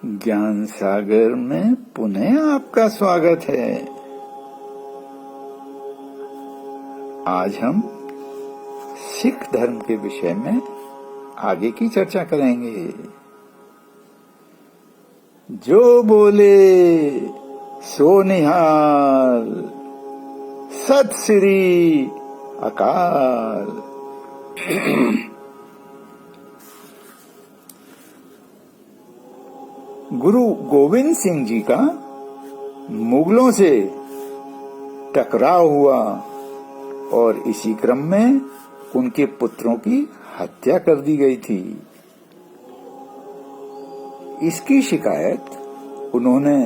ज्ञान सागर में पुनः आपका स्वागत है। आज हम सिख धर्म के विषय में आगे की चर्चा करेंगे। जो बोले सो निहाल, सत श्री अकाल। गुरु गोविंद सिंह जी का मुगलों से टकराव हुआ और इसी क्रम में उनके पुत्रों की हत्या कर दी गई थी। इसकी शिकायत उन्होंने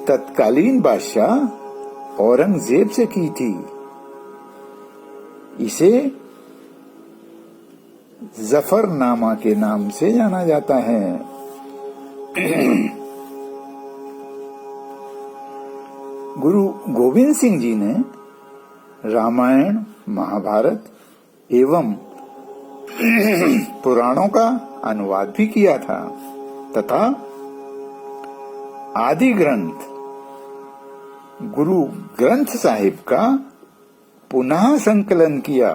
तत्कालीन बादशाह औरंगजेब से की थी। इसे जफरनामा के नाम से जाना जाता है। गुरु गोविंद सिंह जी ने रामायण, महाभारत एवं पुराणों का अनुवाद भी किया था तथा आदि ग्रंथ गुरु ग्रंथ साहिब का पुनः संकलन किया।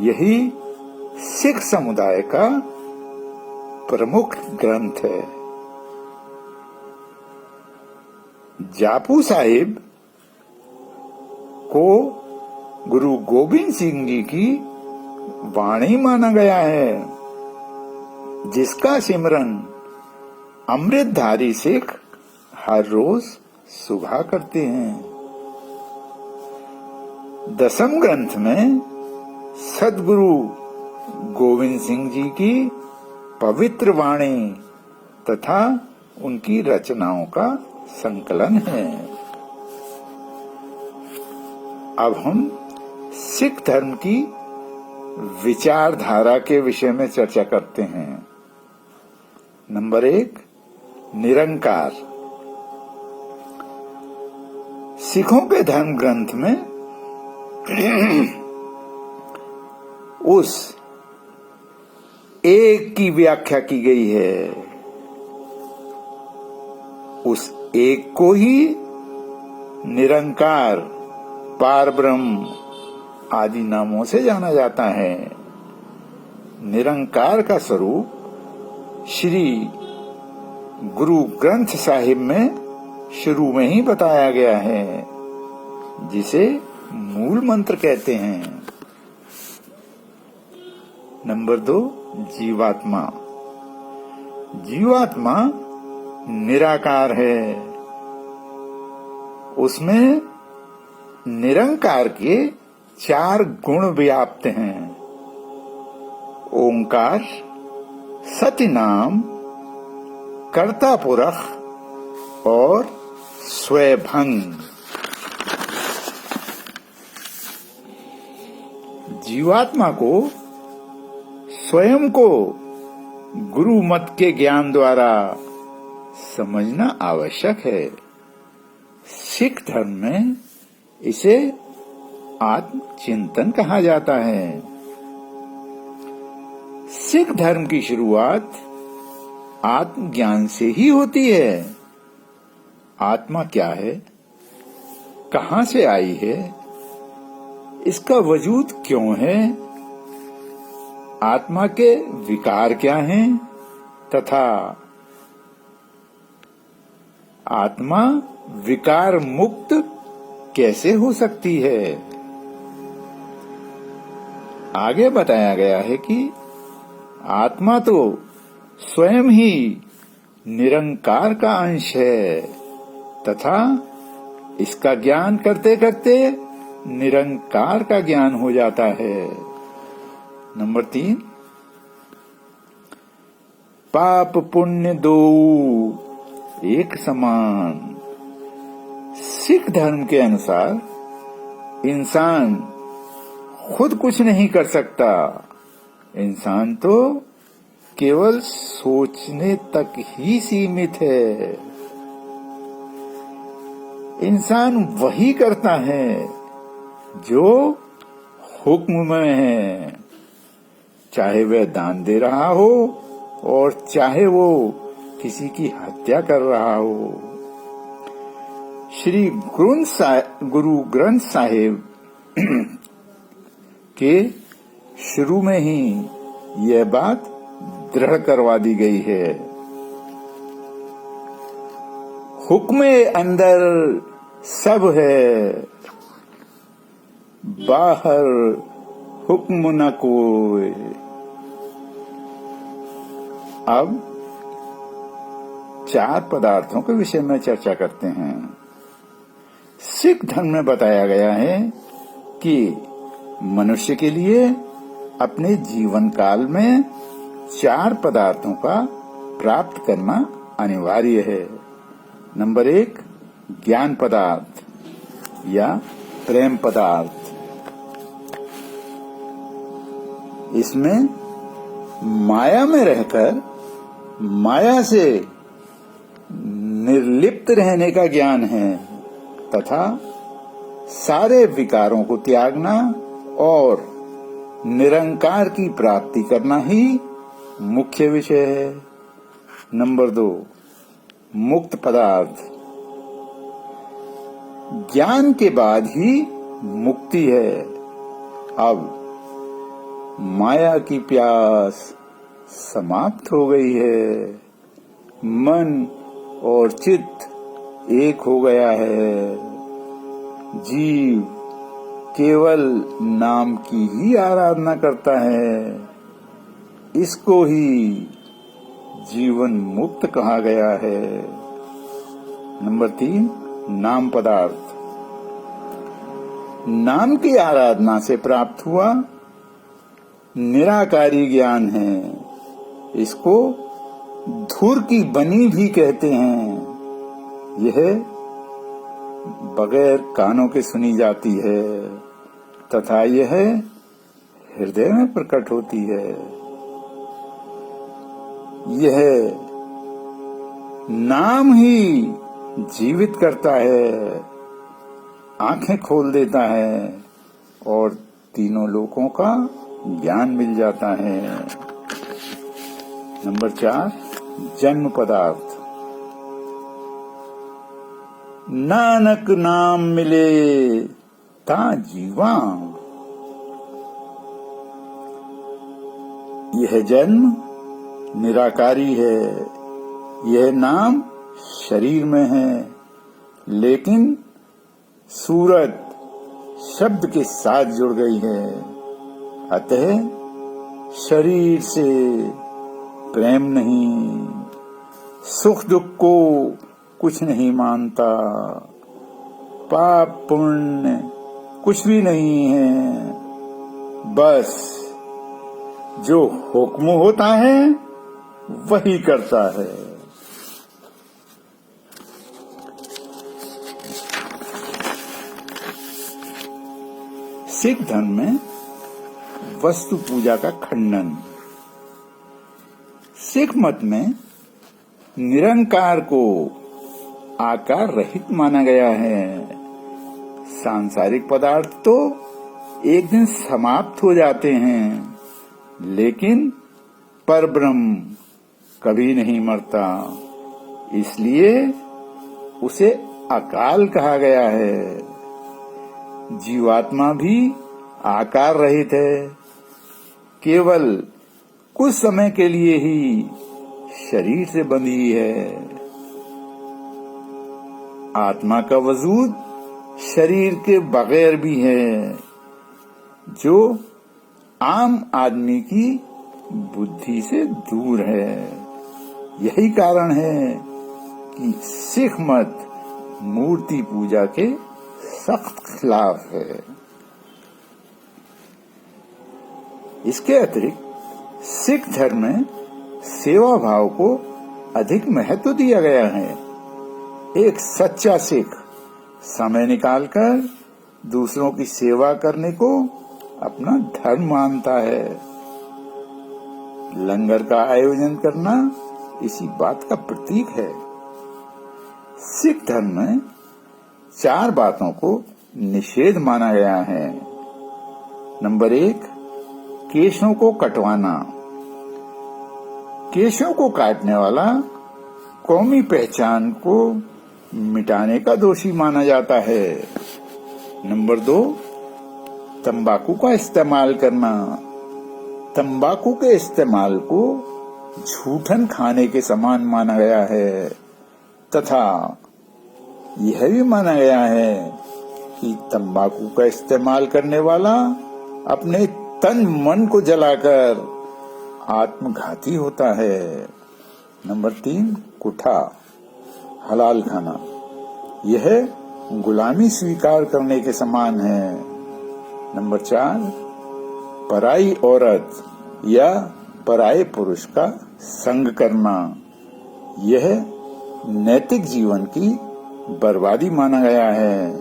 यही सिख समुदाय का प्रमुख ग्रंथ है। जापू साहिब को गुरु गोविंद सिंह जी की वाणी माना गया है, जिसका सिमरन अमृतधारी सिख हर रोज सुबह करते हैं। दसम ग्रंथ में सद्गुरु गोविंद सिंह जी की पवित्र वाणी तथा उनकी रचनाओं का संकलन है। अब हम सिख धर्म की विचारधारा के विषय में चर्चा करते हैं। नंबर 1, निरंकार। सिखों के धर्म ग्रंथ में उस एक की व्याख्या की गई है। उस एक को ही निरंकार, पारब्रह्म आदि नामों से जाना जाता है। निरंकार का स्वरूप श्री गुरु ग्रंथ साहिब में शुरू में ही बताया गया है, जिसे मूल मंत्र कहते हैं। नंबर 2, जीवात्मा। जीवात्मा निराकार है। उसमें निरंकार के 4 गुण व्याप्त हैं। ओंकार, सतिनाम, कर्ता पुरख और स्वयंभंग। जीवात्मा को स्वयं को गुरु मत के ज्ञान द्वारा समझना आवश्यक है। सिख धर्म में इसे आत्मचिंतन कहा जाता है। सिख धर्म की शुरुआत आत्मज्ञान से ही होती है। आत्मा क्या है, कहां से आई है, इसका वजूद क्यों है, आत्मा के विकार क्या हैं तथा आत्मा विकार मुक्त कैसे हो सकती है। आगे बताया गया है कि आत्मा तो स्वयं ही निरंकार का अंश है तथा इसका ज्ञान करते करते निरंकार का ज्ञान हो जाता है। नंबर 3, पाप पुण्य दो एक समान। सिख धर्म के अनुसार इंसान खुद कुछ नहीं कर सकता। इंसान तो केवल सोचने तक ही सीमित है। इंसान वही करता है जो हुक्म में है, चाहे वह दान दे रहा हो और चाहे वो किसी की हत्या कर रहा हो। श्री गुरु ग्रंथ साहिब के शुरू में ही यह बात दृढ़ करवा दी गई है। हुक्मे अंदर सब है, बाहर हुक्म न कोई। अब 4 पदार्थों के विषय में चर्चा करते हैं। सिख धर्म में बताया गया है कि मनुष्य के लिए अपने जीवन काल में 4 पदार्थों का प्राप्त करना अनिवार्य है। नंबर 1 ज्ञान पदार्थ या प्रेम पदार्थ। इसमें माया में रहकर माया से निर्लिप्त रहने का ज्ञान है तथा सारे विकारों को त्यागना और निरंकार की प्राप्ति करना ही मुख्य विषय है। नंबर 2 मुक्त पदार्थ। ज्ञान के बाद ही मुक्ति है। अब माया की प्यास समाप्त हो गई है, मन और चित्त एक हो गया है। जीव केवल नाम की ही आराधना करता है। इसको ही जीवन मुक्त कहा गया है। नंबर 3 नाम पदार्थ। नाम की आराधना से प्राप्त हुआ निराकारी ज्ञान है। इसको धुर की बनी भी कहते हैं। यह बगैर कानों के सुनी जाती है तथा यह हृदय में प्रकट होती है। यह नाम ही जीवित करता है, आंखें खोल देता है और तीनों लोकों का ज्ञान मिल जाता है। नंबर 4 जन्म पदार्थ। नानक नाम मिले ता जीवा। यह जन्म निराकारी है। यह नाम शरीर में है, लेकिन सूरत शब्द के साथ जुड़ गई है। अतः शरीर से प्रेम नहीं, सुख दुख को कुछ नहीं मानता, पाप पुण्य कुछ भी नहीं है। बस जो हुक्म होता है वही करता है। सिख धर्म में वस्तु पूजा का खंडन। सिख मत में निरंकार को आकार रहित माना गया है। सांसारिक पदार्थ तो एक दिन समाप्त हो जाते हैं, लेकिन परब्रह्म कभी नहीं मरता, इसलिए उसे अकाल कहा गया है। जीवात्मा भी आकार रहित है, केवल कुछ समय के लिए ही शरीर से बंधी है। आत्मा का वजूद शरीर के बगैर भी है, जो आम आदमी की बुद्धि से दूर है। यही कारण है कि सिख मत मूर्ति पूजा के सख्त खिलाफ है। इसके अतिरिक्त सिख धर्म में सेवा भाव को अधिक महत्व दिया गया है। एक सच्चा सिख समय निकालकर दूसरों की सेवा करने को अपना धर्म मानता है। लंगर का आयोजन करना इसी बात का प्रतीक है। सिख धर्म में 4 बातों को निषेध माना गया है। नंबर 1 केशों को कटवाना। केशों को काटने वाला कौमी पहचान को मिटाने का दोषी माना जाता है। नंबर 2, तंबाकू का इस्तेमाल करना। तंबाकू के इस्तेमाल को झूठन खाने के समान माना गया है तथा यह भी माना गया है कि तंबाकू का इस्तेमाल करने वाला अपने तन मन को जलाकर आत्मघाती होता है। नंबर 3, कुठा, हलाल खाना। यह गुलामी स्वीकार करने के समान है। नंबर 4, पराई औरत या पराये पुरुष का संग करना। यह नैतिक जीवन की बर्बादी माना गया है।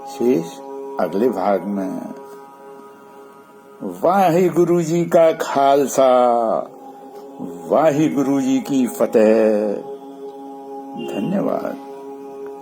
शेष अगले भाग में। वाहिगुरु जी का खालसा, वाहिगुरु जी की फतेह। धन्यवाद।